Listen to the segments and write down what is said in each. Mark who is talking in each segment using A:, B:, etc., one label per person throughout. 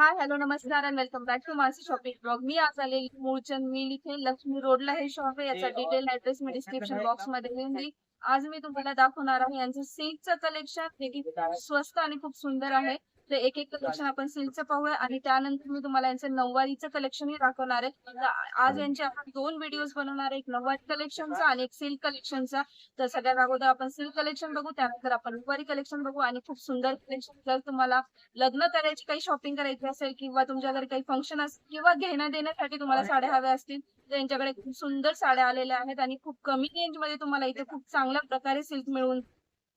A: हाय hello नमस्कार and welcome back to Mansi shopping blog. मी आज आलेली मूळचंद मिल इथे लक्ष्मी रोडला हे शॉप आहे. याचा डिटेल ऍड्रेस मी डिस्क्रिप्शन बॉक्स मध्ये लिहून देईन. आज मी तुम्हाला दाखवणार आहे यांचं सिल्कचं कलेक्शन, जे की स्वस्त आणि खूप सुंदर आहे. तर एक एक कलेक्शन आपण सिल्कचं पाहूया आणि त्यानंतर मी तुम्हाला यांचं नऊवारीचं कलेक्शनही दाखवणार आहे. तर आज यांचे आपण दोन व्हिडिओज बनवणार आहे, एक नऊवारी कलेक्शनचा आणि एक सिल्क कलेक्शनचा. तर सगळ्यात अगोदर आपण सिल्क कलेक्शन बघू, त्यानंतर आपण नऊवारी कलेक्शन बघू आणि खूप सुंदर कलेक्शन. जर तुम्हाला लग्न करायची काही शॉपिंग करायची असेल किंवा तुमच्या घरी काही फंक्शन असेल किंवा घेणं देण्यासाठी तुम्हाला साड्या हव्या असतील तर यांच्याकडे खूप सुंदर साड्या आलेल्या आहेत आणि खूप कमी रेंज मध्ये तुम्हाला इथे खूप चांगल्या प्रकारे सिल्क मिळून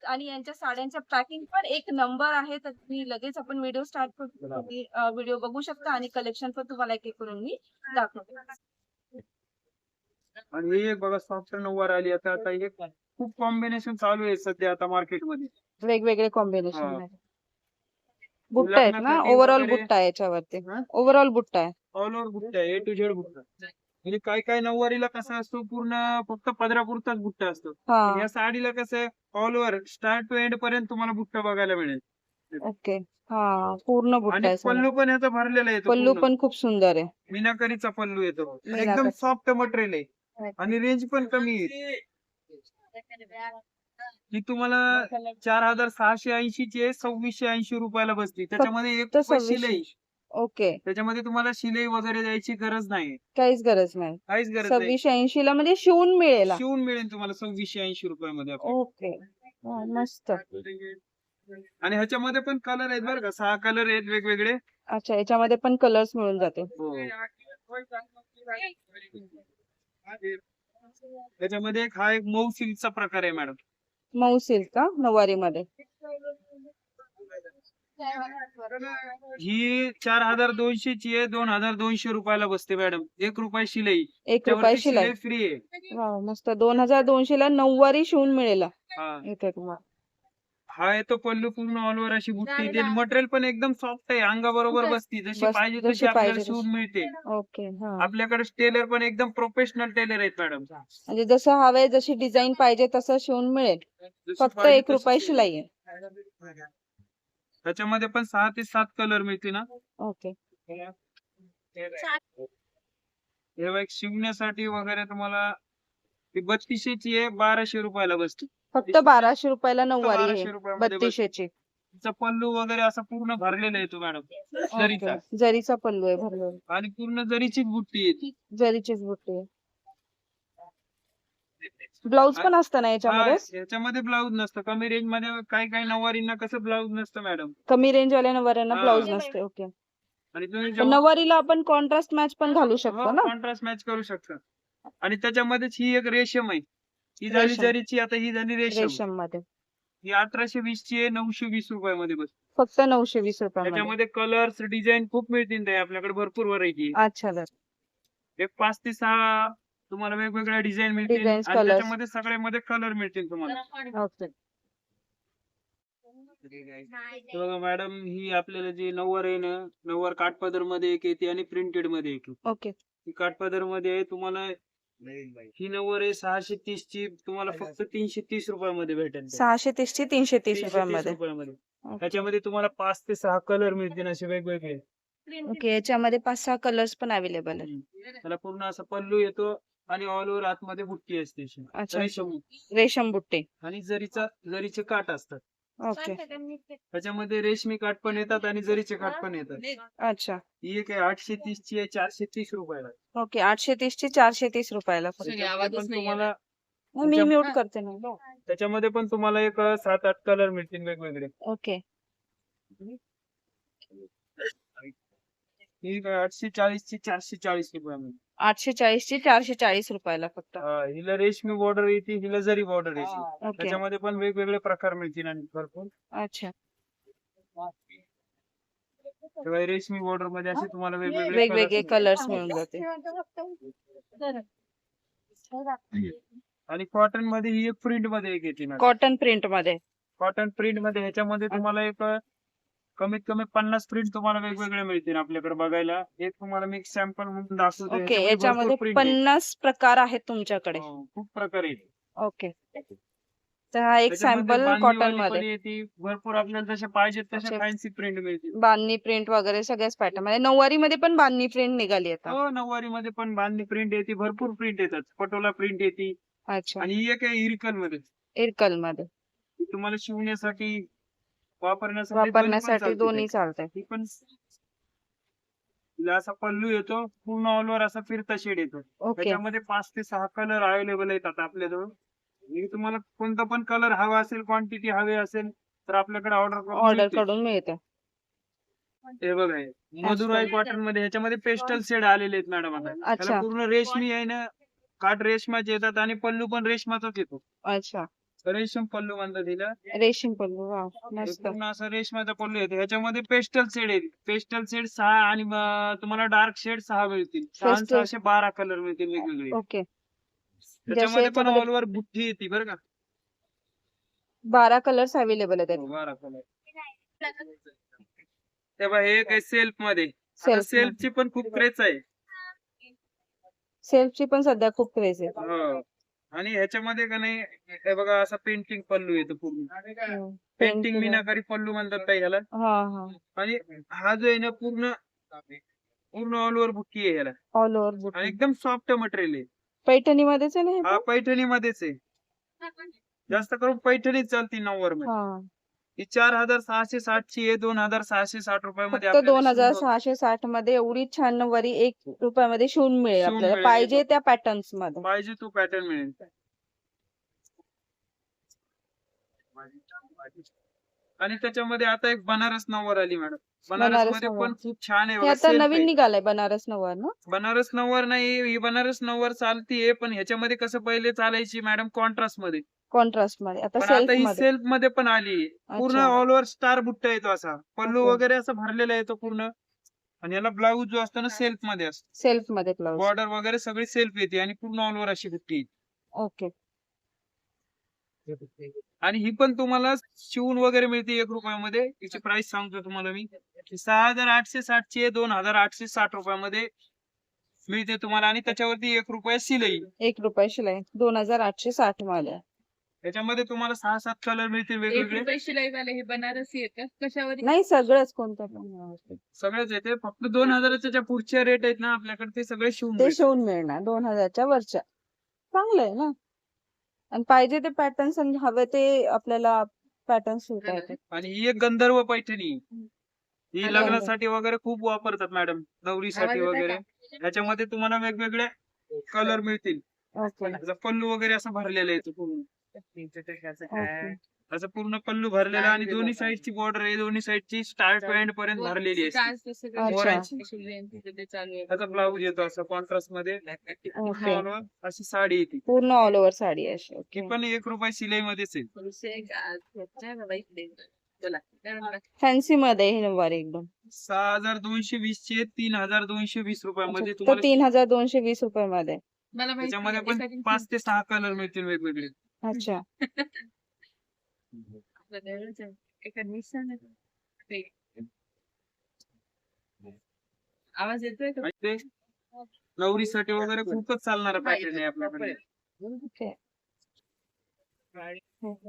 A: आणि यांच्या साड्यांच्या पॅकिंग पण एक नंबर आहे. तर तुम्ही लगेच आपण व्हिडिओ स्टार्ट करू, व्हिडिओ बघू शकता आणि कलेक्शन पण तुम्हाला एक एक करून मी दाखवते.
B: आणि हे एक बघा सॉफ्ट नऊवार आली आता हे खूप कॉम्बिनेशन चालू आहे सध्या आता मार्केटमध्ये.
A: वेगवेगळे कॉम्बिनेशन
B: हा.
A: मध्ये बुट्टा आहेत ना,
B: लग्नासाठी
A: ओव्हरऑल
B: वगैरे
A: बुट्टा आहे याच्यावरती,
B: हा?
A: ओव्हरऑल बुट्टा आहे.
B: ऑल ओव्हर बुट्टा ए टू झेड बुट्टा. म्हणजे काय काय नऊवारीला कसं असतो पूर्ण फक्त पदरापुरताच बुट्टा असतो. पण
A: हा
B: या साडीला कसं आहे all over start to end पर्यंत तुम्हाला बुट्टा बघायला मिळेल.
A: ओके. हा पूर्ण बुट्टा
B: आणि
A: आहे सगळा.
B: पल्लू पण याचा भरलेला येतो
A: पल्लू
B: पूर्ण.
A: पण खूप सुंदर आहे.
B: मीनाकरीचा पल्लू येतो. एकदम
A: मीनाकारी.
B: सॉफ्ट मटेरियल आहे आणि रेंज पण कमी आहे. ही तुम्हाला 4,680 ची आहे, 2,680 रुपयाला बसली. त्याच्यामध्ये एक
A: फक्त
B: रुपया
A: 2600.
B: शिलाई.
A: ओके.
B: त्याच्यामध्ये तुम्हाला शिलाई वगैरे द्यायची गरज नाही.
A: काहीच गरज नाही.
B: काहीच गरज नाही.
A: 2680 ला म्हणजे शिवून मिळेल.
B: शिवून मिळेल तुम्हाला 2,680 रुपयामध्ये आपल्याला.
A: ओके. वा, मस्त.
B: आणि ह्याच्यामध्ये पण कलर आहेत बरं का, 6 कलर आहेत वेगवेगळे.
A: अच्छा, याच्यामध्ये पण कलर्स मिळून जाते.
B: हो. त्याच्यामध्ये हा एक मऊ सिल्कचा प्रकार आहे मॅडम.
A: मऊ सिल्क का नऊवारी मध्ये?
B: ही 4,200 ची आहे, 2,200 रुपयाला बसते मॅडम. 1 रुपया शिलाई.
A: 1 रुपया शिलाई.
B: फ्री आहे.
A: वा, मस्त. 2200 ला नऊवारी शिवून मिळेल
B: हा.
A: इथे तुम्हाला.
B: हा येतो पल्लू पूर्ण ऑल ओव्हर अशी बुट्टी. ते मटेरियल पण एकदम सॉफ्ट आहे, अंगाबरोबर बसती. जशी पाहिजे
A: जशी
B: तशी आपल्याला
A: पाहिजे
B: शिवून मिळते.
A: ओके. हा
B: आपल्याकडे टेलर पण एकदम प्रोफेशनल टेलर आहेत मॅडम.
A: म्हणजे जसं हवंय, जशी डिझाईन पाहिजे तसं शिवून मिळेल.
B: जशी
A: फक्त
B: पाहिजे
A: 1 रुपया
B: तशी.
A: शिलाई आहे.
B: त्याच्यामध्ये पण 6 ते 7 कलर मिळते ना.
A: ओके.
B: हे बघ शिवण्यासाठी वगैरे तुम्हाला 3200 ची आहे, 1,200 रुपयाला बसते.
A: फक्त 1200 रुपयाला नऊवारी आहे.
B: 1,200 रुपयामध्ये
A: 3200 ची.
B: तिचा पल्लू वगैरे असा पूर्ण भरलेला येतो मॅडम जरीचा.
A: ओके. जरीचा पल्लू आहे भरलेला.
B: आणि पूर्ण जरीचीच बुट्टी येते.
A: जरीचीच बुट्टी आहे. ब्लाऊज पण असतं ना याच्यामध्ये?
B: याच्यामध्ये ब्लाऊज नसतं. कमी रेंज मध्ये काही काही नऊवारींना कसं ब्लाऊज नसतं मॅडम.
A: कमी रेंज वाल्या नऊवाऱ्यांना
B: हा.
A: ब्लाऊज नसते. ओके.
B: आणि तुम्ही
A: पण नऊवारीला आपण कॉन्ट्रास्ट मॅच पण घालू शकतो ना?
B: कॉन्ट्रास्ट मॅच करू शकता. आणि त्याच्यामध्येच ही एक रेशम आहे. ही झाली
A: रेशम.
B: जरीची, आता ही झाली रेशम.
A: रेशम मध्ये
B: ही 1820 ची आहे, 920 रुपयामध्ये बस.
A: फक्त 920 रुपयामध्ये.
B: त्याच्यामध्ये कलर्स डिझाईन खूप मिळतील. ते आपल्याकडे भरपूर व्हरायटी.
A: अच्छा तर
B: एक 5 ते 6 तुम्हाला वेगवेगळ्या डिझाईन मिळतील.
A: Designs,
B: आणि
A: colours.
B: त्याच्यामध्ये सगळ्यामध्ये कलर मिळतील तुम्हाला.
A: ओके.
B: हे बघा मॅडम, ही आपल्याला जी नऊवार आहे ना, नऊवार काठपदर मध्ये एक येते आणि प्रिंटेड मध्ये एक येते.
A: ओके.
B: ही काठपदर मध्ये आहे तुम्हाला. ही नऊवार आहे 630 ची, तुम्हाला फक्त 330 रुपयामध्ये भेटेल.
A: 630 ची 330
B: 330
A: रुपयामध्ये.
B: रुपयामध्ये. त्याच्यामध्ये तुम्हाला 5 ते 6 कलर मिळतील असे वेगवेगळे.
A: ओके. याच्यामध्ये 5-6 कलर्स पण अवेलेबल आहेत.
B: त्याला पूर्ण असा पल्लू येतो आणि ऑल ओव्हर आतमध्ये बुट्टी असते अशी.
A: अच्छा.
B: रेशम.
A: रेशम बुट्टे.
B: आणि जरीचे काठ असतात.
A: ओके.
B: त्याच्यामध्ये रेशमी काठ पण येतात आणि जरीचे काठ पण येतात.
A: अच्छा.
B: ही एक आहे 830 ची आहे, 430 रुपयाला.
A: ओके. 830 ची 430 रुपयाला फक्त.
B: त्याच्यामध्ये पण तुम्हाला
A: मी म्यूट करते ना.
B: त्याच्यामध्ये पण तुम्हाला एक 7-8 कलर मिळतील वेगवेगळे.
A: ओके.
B: ही 840 ची 440 रुपयामध्ये.
A: 840 ची 440 रुपयाला फक्त.
B: हिला रेशमी बॉर्डर येते, हिला जरी बॉर्डर येते.
A: ओके.
B: त्याच्यामध्ये पण वेगवेगळे प्रकार मिळतील आणि भरपूर.
A: अच्छा.
B: तेव्हा रेशमी बॉर्डर मध्ये असे तुम्हाला
A: वेगवेगळे कलर्स मिळून जाते.
B: आणि कॉटन मध्ये ही एक प्रिंट मध्ये एक येते.
A: कॉटन प्रिंट मध्ये.
B: कॉटन प्रिंट मध्ये ह्याच्यामध्ये तुम्हाला एक कमीत कमी 50 प्रिंट तुम्हाला वेगवेगळे मिळतील आपल्याकडे बघायला. एक तुम्हाला मी सॅम्पल म्हणून दाखवतो.
A: ओके. याच्यामध्ये 50 प्रकार आहेत तुमच्याकडे.
B: खूप प्रकार आहेत.
A: ओके. तर हा एक
B: त्याच्यामध्ये
A: सॅम्पल कॉटन
B: बांधणीवाली
A: मध्ये
B: पण येते, भरपूर आपल्याला जसे पाहिजेत तसे
A: अच्छा.
B: फॅन्सी प्रिंट मिळतील.
A: बांधणी प्रिंट वगैरे सगळ्याच पॅटर्न मध्ये. नऊवारी मध्ये पण बांधणी प्रिंट निघाली आता.
B: हो, नऊवारी मध्ये पण बांधणी प्रिंट येते, भरपूर प्रिंट येतात, पटोला प्रिंट येते.
A: अच्छा.
B: आणि ही एक आहे इरकल मध्ये,
A: इरकल मध्ये
B: ती तुम्हाला शिवण्यासाठी वापरण्यासाठी दोन्ही पण
A: वापरण्यासाठी दोन्ही
B: चालते.
A: चालतंय.
B: ती पण तिला असा पल्लू येतो, पूर्ण ऑल ओव्हर असा फिरता शेड येतो.
A: ओके.
B: त्याच्यामध्ये 5 ते 6 कलर अवेलेबल आहेत आता आपल्याजवळ. आणि तुम्हाला कोणता पण कलर हवा असेल, क्वांटिटी हवी असेल तर आपल्याकडे ऑर्डर
A: ऑर्डर कडून मिळते.
B: हे बघा, हे मधुराई कॉटन मध्ये ह्याच्यामध्ये पेस्टल शेड आलेले आहेत मॅडम. आता त्याला
A: अच्छा.
B: पूर्ण रेशमी आहे ना, काठ रेशमाचे येतात आणि पल्लू पण रेशमाचाच येतो.
A: अच्छा.
B: रेशम पल्लू म्हणतात तिला.
A: रेशीम पल्लू. वाव,
B: हे
A: मस्त.
B: पूर्ण असा रेशमाचा पल्लू येतो. ह्याच्यामध्ये पेस्टल शेड आहेत. पेस्टल शेड 6 आणि तुम्हाला डार्क शेड 6 मिळतील. 6 आणि
A: Pastel.
B: 612 कलर मिळतील वेगवेगळे.
A: ओके.
B: त्याच्यामध्ये पण
A: याच्यामध्ये
B: ऑल ओव्हर बुट्टी येते बरं का.
A: 12 कलर्स अवेलेबल आहेत.
B: 12 कलर. तेव्हा हे एक आहे सेल्फ मध्ये. आता
A: Self
B: सेल्फची पण खूप क्रेज आहे.
A: सेल्फची पण सध्या खूप क्रेज आहे.
B: हो. आणि ह्याच्यामध्ये का नाही, हे बघा असा पेंटिंग पल्लू येतो पूर्ण. Painting
A: painting.
B: मीनाकारी पल्लू म्हणतात ताई ह्याला.
A: हा हा.
B: आणि हा जो आहे ना पूर्ण पूर्ण ऑल ओव्हर बुट्टी आहे ह्याला.
A: ऑल ओव्हर
B: आणि
A: बुट्टी.
B: एकदम सॉफ्ट मटेरियल आहे.
A: पैठणी मध्येच आहे ना हे
B: हा
A: पण?
B: पैठणी मध्येच आहे. जास्त करून पैठणीच चालती 9 मध्ये.
A: हा.
B: ही 4660 ची आहे, 2660 रुपयामध्ये
A: फक्त
B: आपल्याला शिवून
A: 2660 मध्ये एवढी छान वरी 1 रुपयामध्ये शिवून मिळेल
B: शिवून
A: आपल्याला
B: मिळेल.
A: पाहिजे त्या पॅटर्न्स मध्ये.
B: पाहिजे तो पॅटर्न मिळेल. आणि त्याच्यामध्ये आता एक बनारस नऊवार आली मॅडम. बनारस
A: बनारस
B: मध्ये
A: नऊवार.
B: पण खूप छान आहे
A: हे
B: बघा.
A: आता
B: सेल्फ
A: नवीन
B: आहे.
A: निघालंय बनारस नऊवार ना?
B: बनारस नऊवार नाही, ही बनारस नऊवार चालतीये, पण ह्याच्यामध्ये कसं पहिले चालायची मॅडम कॉन्ट्रास्ट मध्ये.
A: कॉन्ट्रास्ट मध्ये. आता
B: पण आता
A: सेल्फ
B: ही
A: मध्ये.
B: सेल्फ मध्ये पण आली. पूर्ण
A: अच्छा.
B: ऑल ओव्हर स्टार बुट्टा येतो असा. पल्लू
A: ओके.
B: वगैरे असा भरलेला येतो पूर्ण. आणि याला ब्लाऊज जो असतो ना सेल्फ मध्ये असतो.
A: सेल्फ मध्ये ब्लाउज.
B: बॉर्डर वगैरे सगळी सेल्फ येते आणि पूर्ण ऑल ओव्हर अशी बुट्टी येते.
A: ओके.
B: आणि ही पण तुम्हाला शिवून वगैरे मिळते 1 रुपयामध्ये. तिची प्राइस सांगतो तुम्हाला मी. 6860 ची आहे, 2860 रुपयामध्ये मिळते तुम्हाला. आणि त्याच्यावरती 1 रुपया शिलाई.
A: 1 रुपये शिलाई. 2860 मध्ये.
B: त्याच्यामध्ये तुम्हाला 6-7 कलर मिळतील वेगवेगळे.
C: शिलाई वाले हे बनारसी येतात कशावर?
A: नाही सगळंच कोणतं पण
B: सगळेच येते. फक्त 2000च्या ज्या पुढच्या रेट आहेत ना आपल्याकडे, ते सगळे शिवून
A: ते
B: मिळतात.
A: शिवून मिळणार 2000च्या वरच्या. चांगलं आहे ना. आणि पाहिजे ते पॅटर्न्स आणि हवे ते आपल्याला पॅटर्न्स शिवता येतात.
B: आणि ही एक गंधर्व पैठणी. ही
C: आणि
B: लग्नासाठी वगैरे खूप वापरतात मॅडम, नवरीसाठी
C: आवाज येतोय
B: वगैरे. ह्याच्यामध्ये तुम्हाला वेगवेगळे कलर मिळतील.
A: ओके.
B: त्याचा पल्लू वगैरे असं भरलेलं येतो पूर्ण.
A: ओके.
B: असं पूर्ण पल्लू भरलेला आणि दोन्ही साईडची बॉर्डर आहे, दोन्ही साईडची स्टार्ट पॉइंट पर्यंत भरलेली आहे.
A: अच्छा.
B: त्याचा ब्लाऊज येतो असं कॉन्ट्रास्ट मध्ये.
A: ओके.
B: अशी साडी येते.
A: पूर्ण ऑल ओव्हर साडी अशी.
B: ती
A: ओके.
B: पण 1 रुपया शिलाई मध्येच आहे.
A: फॅन्सी मध्ये ही नऊवारी एकदम.
B: 6220 ची 3220 रुपयामध्ये
A: तर
B: तुम्हाला.
A: 3220 रुपये मध्ये.
B: त्याच्यामध्ये पण 5 ते 6 कलर मिळतील वेगवेगळे.
A: अच्छा.
C: आवाज येतोय का?
B: आणि ते नवरीसाठी वगैरे खूपच चालणारा पॅटर्न आहे आपल्याकडे.
A: ओके.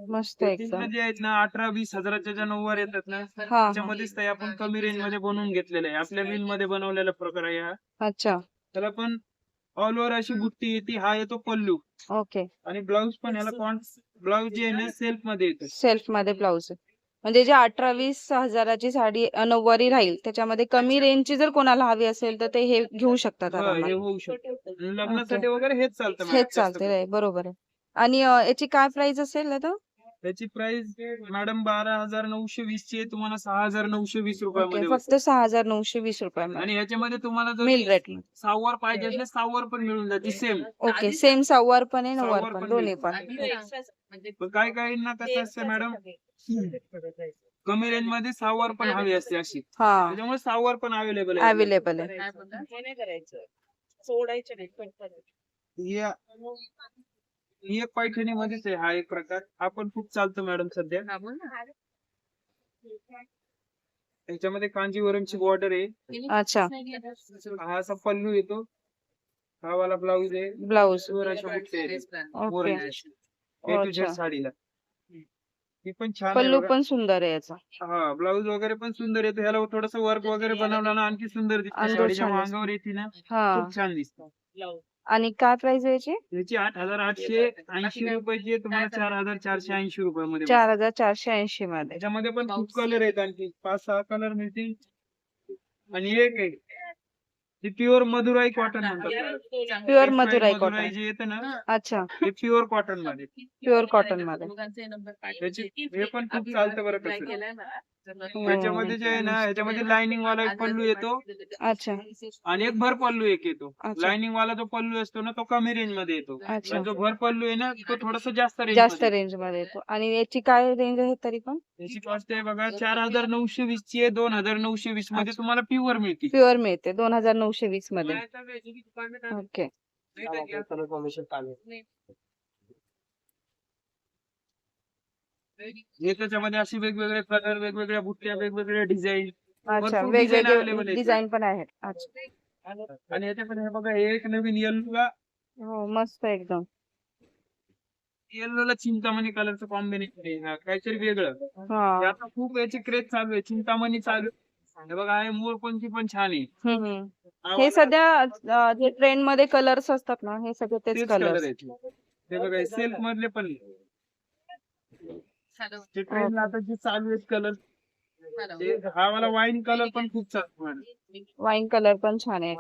A: मस्त एकदम.
B: तिथलं जे आहेत ना 18-20 हजाराच्या ज्या नऊवार येतात ना,
A: हा.
B: त्याच्यामध्येच ते आपण कमी रेंज मध्ये बनवून घेतलेलं आहे. आपल्या मिल मध्ये बनवलेला प्रकार आहे हा.
A: अच्छा.
B: त्याला पण ऑल ओव्हर अशी बुट्टी येते. हा येतो पल्लू.
A: ओके.
B: आणि ब्लाऊज पण ह्याला ब्लाऊज जे आहे ना सेल्फ मध्ये येतं.
A: सेल्फ मध्ये ब्लाउज. म्हणजे जे 18-20 हजाराची साडी नऊवारी राहील त्याच्यामध्ये कमी रेंजची जर कोणाला हवी असेल तर ते हे घेऊ शकतात
B: हे
A: आरामात.
B: होऊ शकतं. लग्नासाठी वगैरे हेच चालतं मॅडम
A: हेच
B: जास्त
A: चालते
B: करून.
A: रे, बरोबर आहे. आणि याची काय प्राइस असेल आता?
B: त्याची प्राइस मॅडम 12,920 ची आहे. तुम्हाला 6,920
A: ओके.
B: रुपयामध्ये
A: फक्त
B: बसेल.
A: 6,920 रुपयामध्ये
B: आणि ह्याच्यामध्ये तुम्हाला जर
A: मिल रेट.
B: सहावार पाहिजे असले सहावार पण मिळून जाते सेम.
A: ओके. सेम सहावार पण आहे नऊवार
B: सहावार
A: पण
B: पण
A: दोन्ही
B: मिळते.
A: पण.
B: पण काही काहींना कसं असतं मॅडम, कमी रेंज मध्ये सहावार पण हवी असते अशी.
A: हा.
B: त्याच्यामुळे सहावार पण अवेलेबल आहे.
A: अवेलेबल आहे.
B: ही एक पैठणी मध्येच आहे हा एक प्रकार. हा पण खूप चालतो मॅडम सध्या. त्याच्यामध्ये कांजीवरमची बॉर्डर आहे.
A: अच्छा.
B: हा असा पल्लू येतो. हा वाला ब्लाऊज आहे.
A: ब्लाऊज.
B: वर अशा बुट्ट्या आहेत.
A: ओके.
B: A to Z
A: अच्छा.
B: साडीला. ही पण छान आहे
D: पल्लू
B: बघा.
D: पण सुंदर आहे याचा.
B: हा ब्लाऊज वगैरे पण सुंदर येतो, ह्याला थोडस वर्क वगैरे बनवलं ना आणखी सुंदर दिसते.
D: आणखी
B: साडी जेव्हा
D: छान दिसते.
B: अंगावर येते ना
D: हा.
B: खूप छान दिसतं.
D: आणि काय प्राइस आहे याची?
B: याची 8,880 रुपयाची आहे, तुम्हाला 4,480 रुपयामध्ये बसते.
D: 4,480 मध्ये.
B: त्याच्यामध्ये पण खूप कलर आहेत, आणखी 5-6 कलर मिळतील. आणि एक आहे ते प्युअर मधुराई कॉटन म्हणतात त्याला.
D: Pure
B: Textile
D: Madurai
B: Madurai
D: cotton.
B: जे येतं ना
D: अच्छा.
B: ते प्युअर कॉटन मध्ये.
D: प्युअर कॉटन मध्ये.
B: त्याची हे पण खूप चालतं बरं कसं. त्याच्यामध्ये जे आहे ना ह्याच्यामध्ये लाइनिंग वाला एक पल्लू येतो
D: अच्छा.
B: आणि एक भर पल्लू एक येतो.
D: अच्छा.
B: लाइनिंग वाला जो पल्लू असतो ना तो कमी रेंज मध्ये येतो,
D: अच्छा.
B: आणि जो भर पल्लू आहे ना तो थोडासा जास्त रेंज
D: जास्त
B: मध्ये.
D: रेंज मध्ये येतो. आणि याची काय रेंज आहे तरी पण?
B: त्याची कॉस्ट आहे बघा 4,920 ची आहे. 2,920 मध्ये तुम्हाला प्युअर मिळते.
D: प्युअर मिळते 2,920 मध्ये. ओके.
B: हे त्याच्यामध्ये अशी वेगवेगळे कलर, वेगवेगळ्या बुट्ट्या, वेगवेगळ्या डिझाईन,
D: अच्छा.
B: भरपूर डिझाईन
D: वेगवेगळे
B: अवेलेबल आहे.
D: डिझाईन पण आहेत. अच्छा.
B: आणि याच्यामध्ये हे बघा, हे एक नवीन येल्लोला
D: हो मस्त एकदम.
B: येल्लोला चिंतामणी कलरचं कॉम्बिनेशन आहे ना, काहीतरी वेगळं.
D: हा.
B: हे आता खूप याची क्रेज चालू आहे, चिंतामणी चालू आहे. हे बघा, हे मोरपंखी पण छान आहे.
D: हम्म.
B: हा
D: हे
B: वाला
D: सध्या जे ट्रेंड मध्ये कलर्स असतात ना हे सगळे तेच
B: तेच
D: कलर.
B: कलर आहेत. हे बघा, सिल्क मधले पण आहे. जे ट्रेंड आता जे चालू आहेत कलर, हा वाला वाईन कलर पण खूप चालू आहे.
D: वाईन कलर पण छान आहे.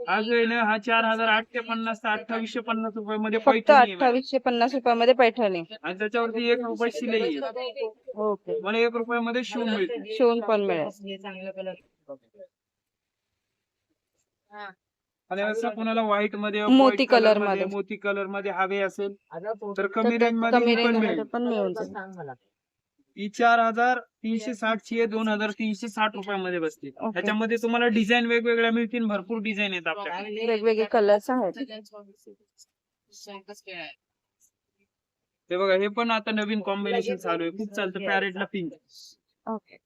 B: हा जो आहे ना हा 4,850 ते 2,850 रुपयामध्ये
D: फक्त
B: पैठणी आहे मॅडम.
D: 2,850 रुपयामध्ये पैठणी.
B: आणि त्याच्यावरती 1 रुपये शिलाई आहे.
D: ओके.
B: मला 1 रुपयामध्ये शिवून मिळते.
D: शिवून पण मिळेल.
B: आणि असं कुणाला व्हाईट मध्ये,
D: मोती
B: white color
D: color मध्ये.
B: मोती कलर मध्ये हवे असेल तर
D: तर
B: कमी
D: त्या
B: रेंज मध्ये
D: कमी
B: ही पण
D: रेंज
B: मिळेल.
D: मध्ये पण मिळून जाईल.
B: ही 4,360 ची आहे, 2,360 रुपयामध्ये बसते.
D: Okay.
B: ह्याच्यामध्ये तुम्हाला डिझाईन वेगवेगळ्या मिळतील, भरपूर डिझाईन आहेत आपल्याकडे.
D: वेगवेगळे कलर्स आहेत.
B: हे बघा, हे पण आता नवीन कॉम्बिनेशन चालू आहे, खूप चालतं. पॅरेटला पिंक.
D: ओके.